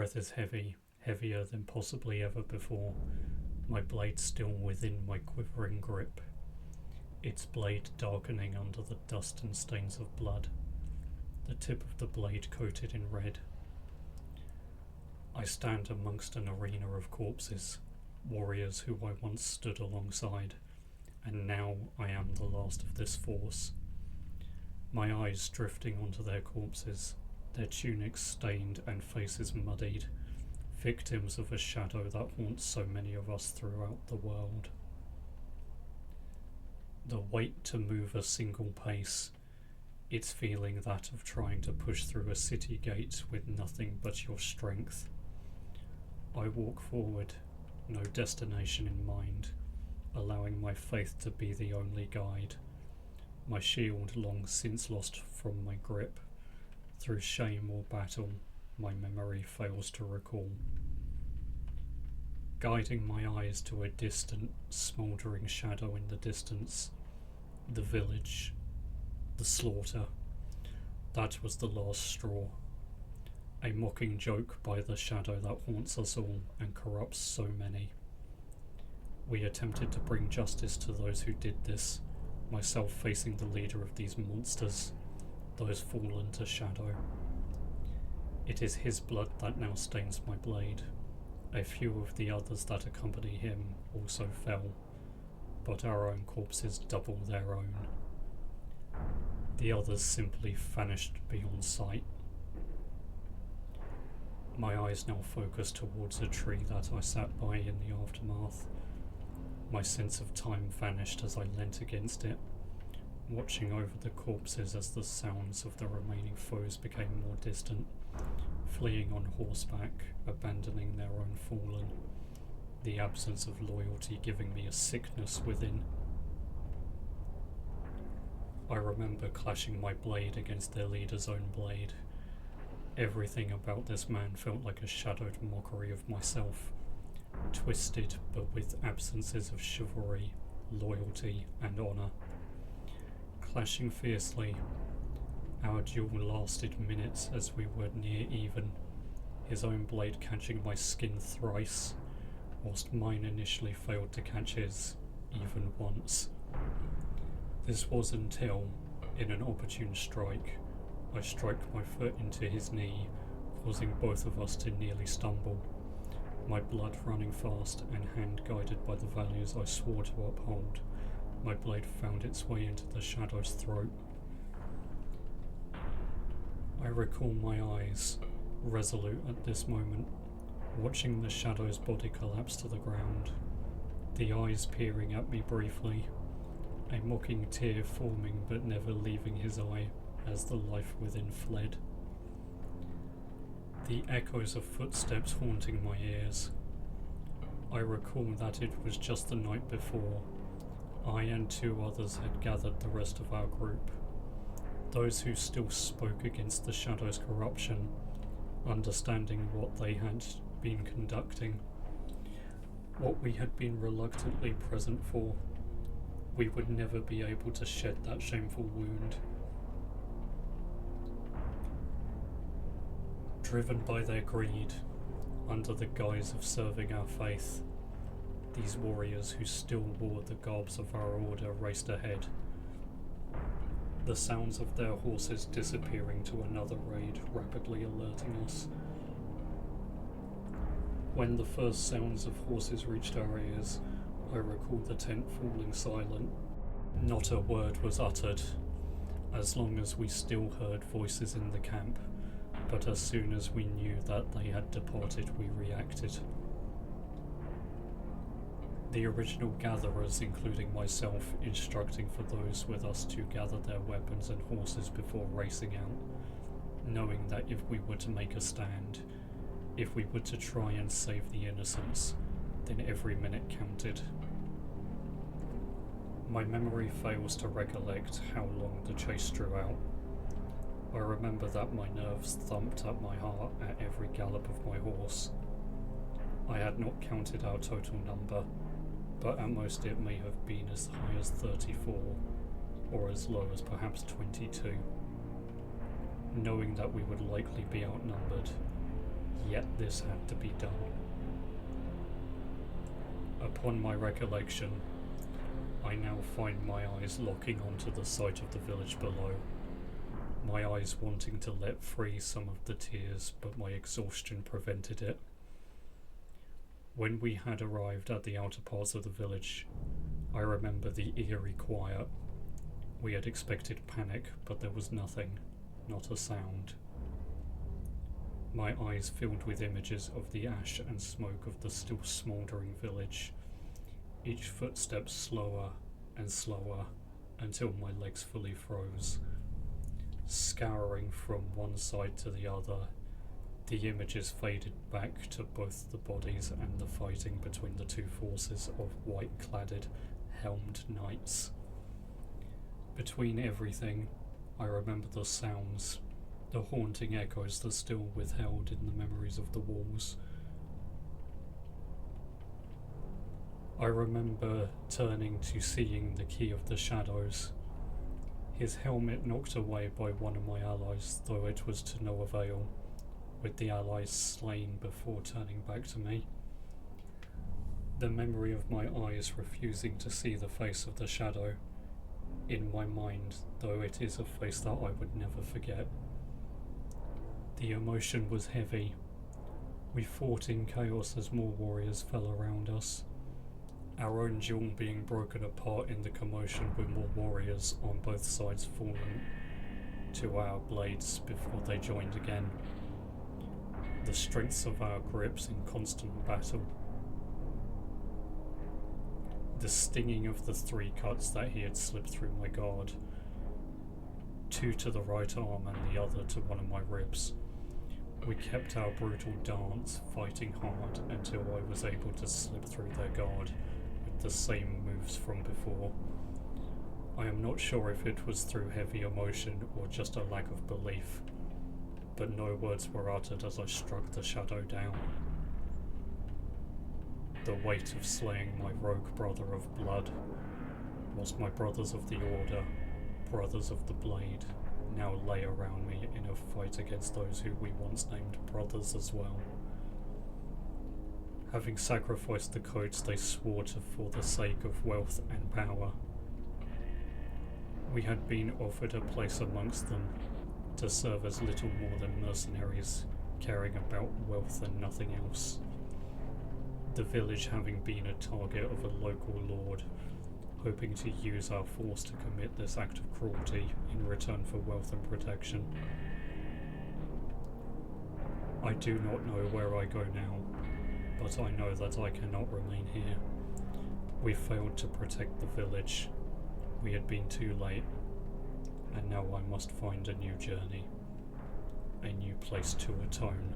breath is heavy, heavier than possibly ever before, my blade still within my quivering grip, its blade darkening under the dust and stains of blood, the tip of the blade coated in red. I stand amongst an arena of corpses, warriors who I once stood alongside, and now I am the last of this force. My eyes drifting onto their corpses, their tunics stained and faces muddied, victims of a shadow that haunts so many of us throughout the world. The weight to move a single pace, its feeling that of trying to push through a city gate with nothing but your strength. I walk forward, no destination in mind, allowing my faith to be the only guide, my shield long since lost from my grip. Through shame or battle, my memory fails to recall. Guiding my eyes to a distant, smouldering shadow in the distance, the village, the slaughter, that was the last straw. A mocking joke by the shadow that haunts us all and corrupts so many. We attempted to bring justice to those who did this, myself facing the leader of these monsters, those fallen to shadow. It is his blood that now stains my blade. A few of the others that accompany him also fell, but our own corpses double their own. The others simply vanished beyond sight. My eyes now focus towards a tree that I sat by in the aftermath. My sense of time vanished as I leant against it, watching over the corpses as the sounds of the remaining foes became more distant, fleeing on horseback, abandoning their own fallen, the absence of loyalty giving me a sickness within. I remember clashing my blade against their leader's own blade. Everything about this man felt like a shadowed mockery of myself, twisted but with absences of chivalry, loyalty and honour. Clashing fiercely, our duel lasted minutes as we were near even, his own blade catching my skin thrice, whilst mine initially failed to catch his, even once. This was until, in an opportune strike, I struck my foot into his knee, causing both of us to nearly stumble, my blood running fast and hand guided by the values I swore to uphold. My blade found its way into the shadow's throat. I recall my eyes, resolute at this moment, watching the shadow's body collapse to the ground, the eyes peering at me briefly, a mocking tear forming but never leaving his eye as the life within fled. The echoes of footsteps haunting my ears. I recall that it was just the night before. I and two others had gathered the rest of our group, those who still spoke against the shadow's corruption, understanding what they had been conducting, what we had been reluctantly present for. We would never be able to shed that shameful wound. Driven by their greed, under the guise of serving our faith, these warriors who still wore the garbs of our order raced ahead, the sounds of their horses disappearing to another raid rapidly alerting us. When the first sounds of horses reached our ears, I recall the tent falling silent. Not a word was uttered, as long as we still heard voices in the camp, but as soon as we knew that they had departed, we reacted. The original gatherers, including myself, instructing for those with us to gather their weapons and horses before racing out, knowing that if we were to make a stand, if we were to try and save the innocents, then every minute counted. My memory fails to recollect how long the chase drew out. I remember that my nerves thumped at my heart at every gallop of my horse. I had not counted our total number, but at most it may have been as high as 34, or as low as perhaps 22. Knowing that we would likely be outnumbered, Yet this had to be done. Upon my recollection, I now find my eyes locking onto the site of the village below, my eyes wanting to let free some of the tears, but my exhaustion prevented it. When we had arrived at the outer parts of the village, I remember the eerie quiet. We had expected panic, but there was nothing, not a sound. My eyes filled with images of the ash and smoke of the still smouldering village, each footstep slower and slower until my legs fully froze. Scouring from one side to the other, the images faded back to both the bodies and the fighting between the two forces of white-cladded, helmed knights. Between everything, I remember the sounds, the haunting echoes that still withheld in the memories of the walls. I remember turning to seeing the Key of the Shadows, his helmet knocked away by one of my allies, though it was to no avail, with the allies slain before turning back to me. The memory of my eyes refusing to see the face of the shadow, in my mind, though it is a face that I would never forget. The emotion was heavy. We fought in chaos as more warriors fell around us, our own duel being broken apart in the commotion with more warriors on both sides falling to our blades before they joined again. The strengths of our grips in constant battle. The stinging of the 3 cuts that he had slipped through my guard, 2 to the right arm and the other to one of my ribs. We kept our brutal dance, fighting hard until I was able to slip through their guard with the same moves from before. I am not sure if it was through heavy emotion or just a lack of belief, but no words were uttered as I struck the shadow down. The weight of slaying my rogue brother of blood, whilst my brothers of the Order, brothers of the Blade, now lay around me in a fight against those who we once named brothers as well. Having sacrificed the codes they swore to for the sake of wealth and power, we had been offered a place amongst them to serve as little more than mercenaries, caring about wealth and nothing else. The village having been a target of a local lord, hoping to use our force to commit this act of cruelty in return for wealth and protection. I do not know where I go now, but I know that I cannot remain here. We failed to protect the village. We had been too late, and now I must find a new journey, a new place to atone.